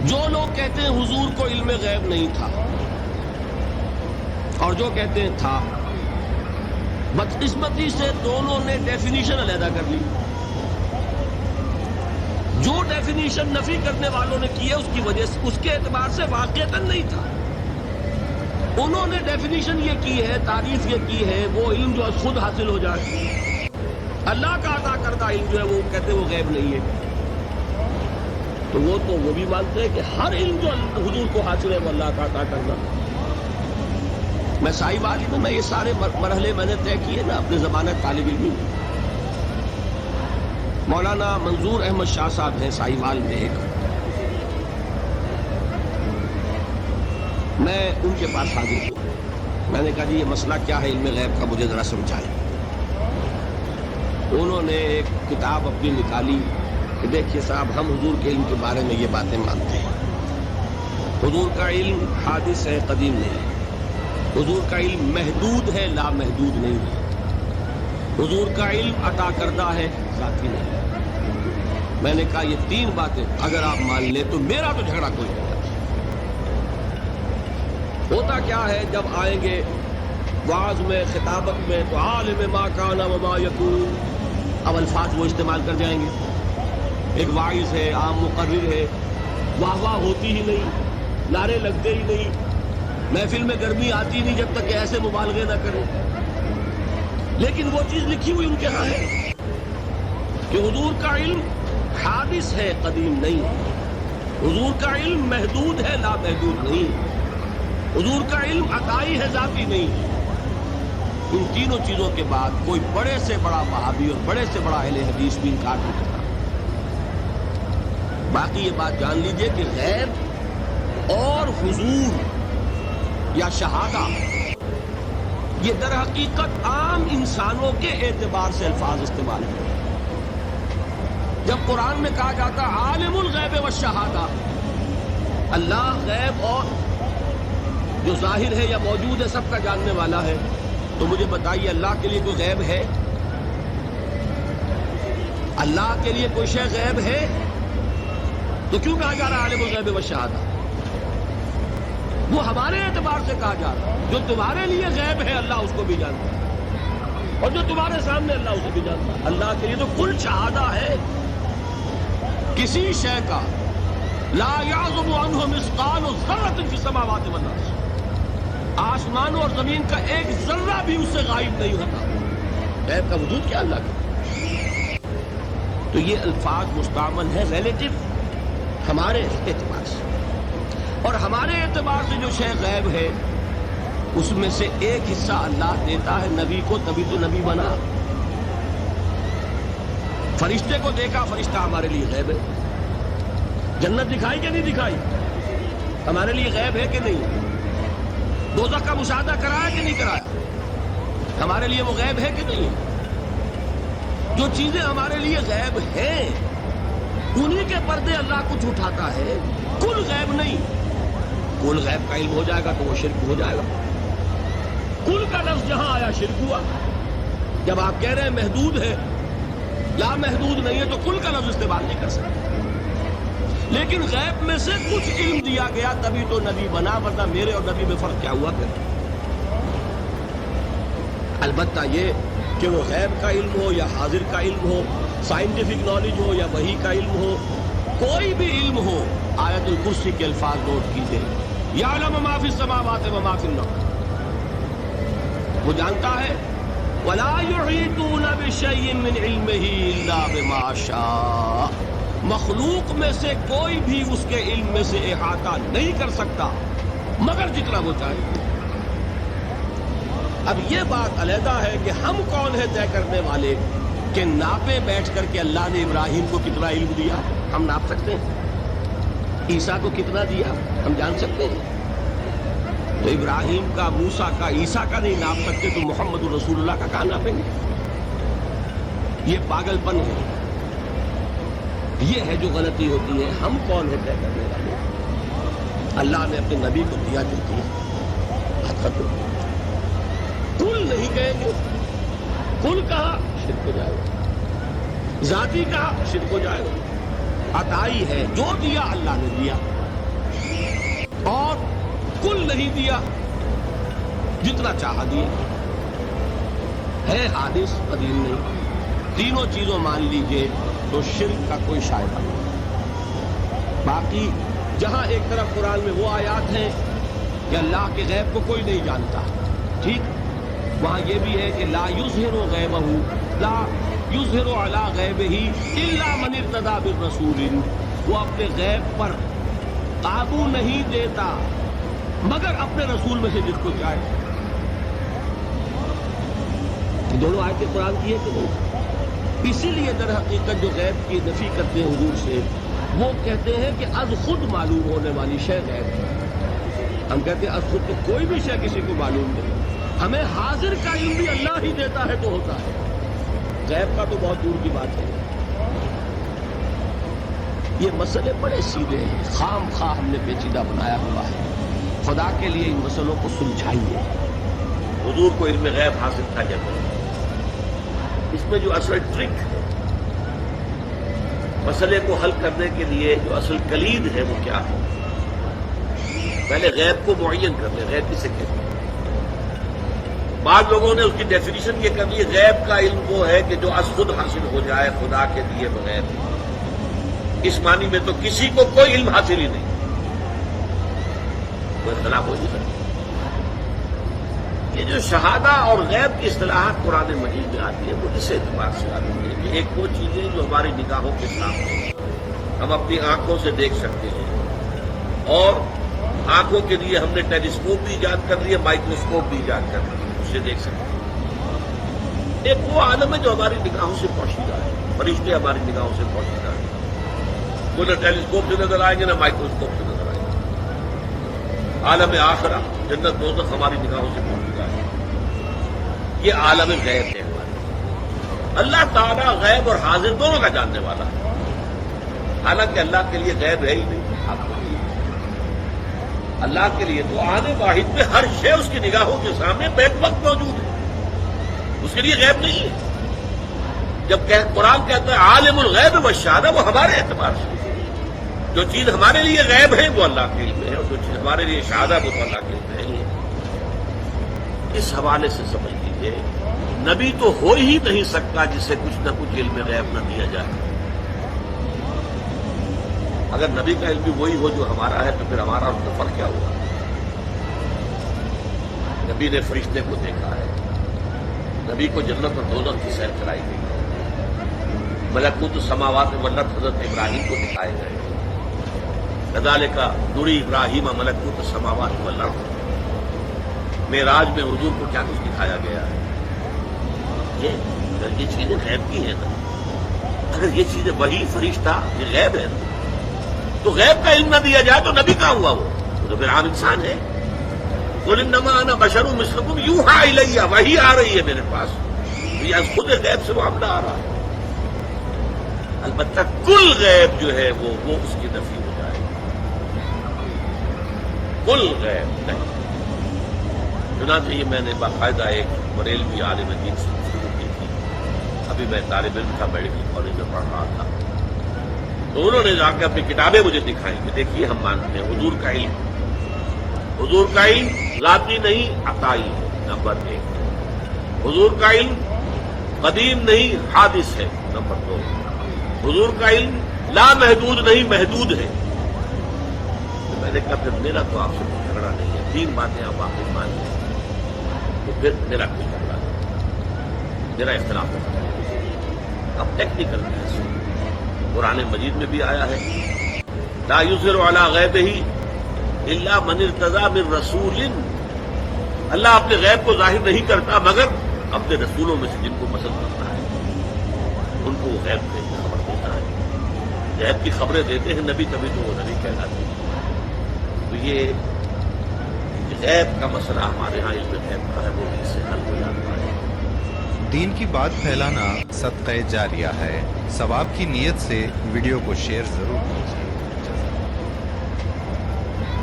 جو لوگ کہتے ہیں حضور کو علم غیب نہیں تھا اور جو کہتے ہیں تھا، بدقسمتی سے دونوں نے ڈیفینیشن علیحدہ کر لی۔ جو ڈیفینیشن نفی کرنے والوں نے کی ہے اس کی وجہ سے، اس کے اعتبار سے واقعتاً نہیں تھا۔ انہوں نے ڈیفینیشن یہ کی ہے، تعریف یہ کی ہے، وہ علم جو خود حاصل ہو جائے، اللہ کا عطا کردہ علم جو ہے وہ کہتے ہیں وہ غیب نہیں ہے۔ تو وہ بھی مانتے ہیں کہ ہر علم جو حضور کو حاصل ہے وہ اللہ کا عطا کردہ۔ میں صاحب عالم ہوں، میں یہ سارے مرحلے میں نے طے کیے نا اپنے زمانہ طالب علمی میں۔ مولانا منظور احمد شاہ صاحب ہیں صاحب عالم میں ایک، میں ان کے پاس حاضر ہوں۔ میں نے کہا جی یہ مسئلہ کیا ہے علم غیب کا، مجھے ذرا سمجھائیں۔ انہوں نے ایک کتاب اپنی نکالی کہ دیکھیے صاحب، ہم حضور کے علم کے بارے میں یہ باتیں مانتے ہیں۔ حضور کا علم حادث ہے، قدیم نہیں۔ حضور کا علم محدود ہے، لا محدود نہیں ہے۔ حضور کا علم عطا کردہ ہے، ذاتی نہیں۔ میں نے کہا یہ تین باتیں اگر آپ مان لیں تو میرا تو جھگڑا کوئی نہیں۔ ہوتا کیا ہے، جب آئیں گے وعظ میں، خطابت میں، تو عالم ما کان وما یکون، اب الفاظ وہ استعمال کر جائیں گے۔ ایک واعظ ہے، عام مقرر ہے، واہ واہ ہوتی ہی نہیں، نعرے لگتے ہی نہیں، محفل میں گرمی آتی نہیں جب تک کہ ایسے مبالغے نہ کریں۔ لیکن وہ چیز لکھی ہوئی ان کے ہاں ہے کہ حضور کا علم حادث ہے، قدیم نہیں۔ حضور کا علم محدود ہے، لا محدود نہیں۔ حضور کا علم عطائی ہے، ذاتی نہیں۔ ان تینوں چیزوں کے بعد کوئی بڑے سے بڑا وہابی اور بڑے سے بڑا اہل حدیث بھی انکار نہیں کرتا۔ باقی یہ بات جان لیجئے کہ غیب اور حضور یا شہادہ یہ در حقیقت عام انسانوں کے اعتبار سے الفاظ استعمال ہیں۔ جب قرآن میں کہا جاتا عالم الغیب والشہادہ، اللہ غیب اور جو ظاہر ہے یا موجود ہے سب کا جاننے والا ہے، تو مجھے بتائیے اللہ کے لیے کوئی غیب ہے؟ اللہ کے لیے کوئی شے غیب ہے؟ تو کیوں کہا جا رہا ہے عالم الغیب والشہادہ؟ وہ ہمارے اعتبار سے کہا جا رہا ہے، جو تمہارے لیے غیب ہے اللہ اس کو بھی جانتا ہے، اور جو تمہارے سامنے اللہ اسے بھی جانتا ہے۔ اللہ کے لیے تو کل شہادہ ہے، کسی شے کا لا یعزب عنہ مثقال ذرۃ فی السماوات والارض، آسمانوں اور زمین کا ایک ذرہ بھی اس سے غائب نہیں ہوتا۔ غیب کا وجود کیا اللہ کا؟ تو یہ الفاظ مستعمل ہے ریلیٹو ہمارے اعتبار سے، اور ہمارے اعتبار سے جو شے غیب ہے اس میں سے ایک حصہ اللہ دیتا ہے نبی کو، تبھی تو نبی بنا۔ فرشتے کو دیکھا، فرشتہ ہمارے لیے غیب ہے۔ جنت دکھائی کہ نہیں دکھائی، ہمارے لیے غیب ہے کہ نہیں؟ دوزخ کا مشاہدہ کرایا کہ نہیں کرایا، ہمارے لیے وہ غیب ہے کہ نہیں؟ جو چیزیں ہمارے لیے غیب ہیں انہی کے پردے اللہ کچھ اٹھاتا ہے، کل غیب نہیں۔ کل غیب کا علم ہو جائے گا تو وہ شرک ہو جائے گا۔ کل کا لفظ جہاں آیا شرک ہوا۔ جب آپ کہہ رہے ہیں محدود ہے، لا محدود نہیں ہے، تو کل کا لفظ استعمال نہیں کر سکتے۔ لیکن غیب میں سے کچھ علم دیا گیا تبھی تو نبی بنا، ورنہ میرے اور نبی میں فرق کیا ہوا پھر؟ البتہ یہ کہ وہ غیب کا علم ہو یا حاضر کا علم ہو، سائنٹیفک نالج ہو یا وحی کا علم ہو، کوئی بھی علم ہو، آیت الکرسی کے الفاظ نوٹ کیجئے، یعلم ما فی السماوات و ما فی الارض، وہ جانتا ہے، ولا یحیطون بشیء من علمہ الا بما شاء، مخلوق میں سے کوئی بھی اس کے علم میں سے احاطہ نہیں کر سکتا مگر جتنا وہ چاہے۔ اب یہ بات علیحدہ ہے کہ ہم کون ہے طے کرنے والے کہ ناپے بیٹھ کر کے اللہ نے ابراہیم کو کتنا علم دیا ہم ناپ سکتے ہیں؟ عیسیٰ کو کتنا دیا ہم جان سکتے ہیں؟ تو ابراہیم کا، موسیٰ کا، عیسیٰ کا نہیں ناپ سکتے تو محمد رسول اللہ کا کہاں ناپیں گے؟ یہ پاگل پن ہے، یہ ہے جو غلطی ہوتی ہے۔ ہم کون ہے طے کرنے والے؟ اللہ نے اپنے نبی کو دیا جو دیا، بات ختم۔ کل نہیں کہیں گے، کل کہا شرک ہو جائے گا، ذاتی کہا شرک ہو جائے گا۔ عطائی ہے، جو دیا اللہ نے دیا، اور کل نہیں دیا، جتنا چاہا دیا، ہے حادث قدیم نہیں، تینوں چیزوں مان لیجئے تو شرک کا کوئی شائبہ نہیں۔ باقی جہاں ایک طرف قرآن میں وہ آیات ہیں کہ اللہ کے غیب کو کوئی نہیں جانتا، ٹھیک، وہاں یہ بھی ہے کہ لا یظہر غیبہ، لا یظہر علی غیبہ الا من ارتضی بالرسول، وہ اپنے غیب پر قابو نہیں دیتا مگر اپنے رسول میں سے جس کو چاہے۔ دونوں آیتیں قرآن کی ہے کہ نہیں؟ اسی لیے در حقیقت جو غیب کی نفی کرتے ہیں حضور سے، وہ کہتے ہیں کہ از خود معلوم ہونے والی شے غیب ہے۔ ہم کہتے ہیں از خود تو کوئی بھی شے کسی کو معلوم نہیں، ہمیں حاضر کا علم بھی اللہ ہی دیتا ہے تو ہوتا ہے، غیب کا تو بہت دور کی بات ہے۔ یہ مسئلے بڑے سیدھے ہیں، خام خواہ ہم نے پیچیدہ بنایا ہوا ہے، خدا کے لیے ان مسئلوں کو سلجھائیے۔ حضور کو علم غیب حاصل تھا جب اس میں جو اصل ٹرک ہے، مسئلے کو حل کرنے کے لیے جو اصل کلید ہے وہ کیا ہے؟ پہلے غیب کو معین کر لیں، غیب کسے کہتے ہیں؟ بعض لوگوں نے اس کی ڈیفینیشن یہ کر لی، غیب کا علم وہ ہے کہ جو از خود حاصل ہو جائے خدا کے دیے بغیر۔ اس معنی میں تو کسی کو کوئی علم حاصل ہی نہیں، کوئی اختلاف ہو نہیں سکتا۔ یہ جو شہادہ اور غیب کی اصطلاحات قرآن مجید میں آتی ہے وہ اس اعتبار سے آتی ہے کہ ایک وہ چیزیں جو ہماری نگاہوں کے سامنے ہم اپنی آنکھوں سے دیکھ سکتے ہیں، اور آنکھوں کے لیے ہم نے ٹیلیسکوپ بھی ایجاد کر لیا، مائکروسکوپ بھی ایجاد کر لیا، اسے دیکھ سکتے ہیں۔ ایک وہ عالم ہے جو ہماری نگاہوں سے پوشیدہ ہے، فرشتے ہماری نگاہوں سے پوشیدہ ہیں، کوئی نہ ٹیلیسکوپ سے نظر آئیں گے نہ مائکروسکوپ سے نظر آئیں گے۔ عالم آخرہ جنت دوزخ ہماری نگاہوں سے پوشیدہ ہے، یہ عالم غیب ہے ہمارا۔ اللہ تعالیٰ غیب اور حاضر دونوں کا جاننے والا ہے، حالانکہ اللہ کے لیے غیب ہے ہی نہیں۔ اللہ کے لیے تو آنے واحد میں ہر شے اس کی نگاہوں کے سامنے بیک وقت موجود ہے، اس کے لیے غیب نہیں ہے۔ جب قرآن کہتا ہے عالم الغیب والشہادہ، وہ ہمارے اعتبار سے جو چیز ہمارے لیے غیب ہے وہ اللہ کے علم ہے، اور جو چیز ہمارے لیے شہادہ وہ تو اللہ کے علم نہیں ہے۔ اس حوالے سے سمجھ لیجیے نبی تو ہو ہی نہیں سکتا جسے کچھ نہ کچھ علم غیب نہ دیا جائے۔ اگر نبی کا علم بھی وہی ہو جو ہمارا ہے تو پھر ہمارا اس کا فرق کیا ہوا؟ نبی نے فرشتے کو دیکھا ہے، نبی کو جنت اور دوزخ کی سیر کرائی گئی ہے، ملکوت السماوات والارض حضرت ابراہیم کو دکھائے گئے، کذالک نری ابراہیم ملکوت السماوات والارض۔ معراج میں حضور کو کیا کچھ دکھایا گیا ہے؟ یہ چیزیں غیب کی ہیں نا، اگر یہ چیزیں وہی فرشتہ یہ غیب ہے نا، تو غیب کا علم نہ دیا جائے تو نبی کہاں ہوا؟ وہ تو پھر عام انسان ہے۔ قل انما انا بشر مثلکم یوحی الی، وحی آ رہی ہے میرے پاس، یہ از خود غیب سے معاملہ آ رہا ہے۔ البتہ کل غیب جو ہے وہ اس کی نفی ہو جائے، کل غیب نہیں۔ چنانچہ یہ میں نے باقاعدہ ایک بریلوی عالم دین سے شروع کی تھی، ابھی میں طالب علم تھا، میڈیکل کالج میں پڑھ رہا تھا، تو انہوں نے جا کے اپنی کتابیں مجھے دکھائیں کہ دیکھیے ہم مانتے ہیں حضور کا علم ذاتی نہیں عطائی ہے، نمبر 1۔ حضور کا علم قدیم نہیں حادث ہے، نمبر 2۔ حضور کا علم لا محدود نہیں محدود ہے۔ تو میں نے کہا پھر میرا تو آپ سے کوئی جھگڑا نہیں ہے، 3 باتیں آپ واقعی مان لیں تو پھر میرا کوئی جھگڑا نہیں، میرا اختلاف ہے۔ اب ٹیکنیکل بحث قرآن مجید میں بھی آیا ہے، لا یظہر علی غیبہ الا من ارتضی من رسول، اللہ اپنے غیب کو ظاہر نہیں کرتا مگر اپنے رسولوں میں سے جن کو پسند کرتا ہے ان کو وہ غیب کی خبر دیتا ہے، غیب کی خبریں دیتے ہیں نبی، تبھی تو وہ نبی کہلاتے ہیں۔ تو یہ غیب کا مسئلہ ہمارے ہاں علم غیب کا ہے، وہ اس سے حل ہو جاتا ہے۔ دین کی بات پھیلانا صدقہ جاریہ ہے، ثواب کی نیت سے ویڈیو کو شیئر ضرور کریں۔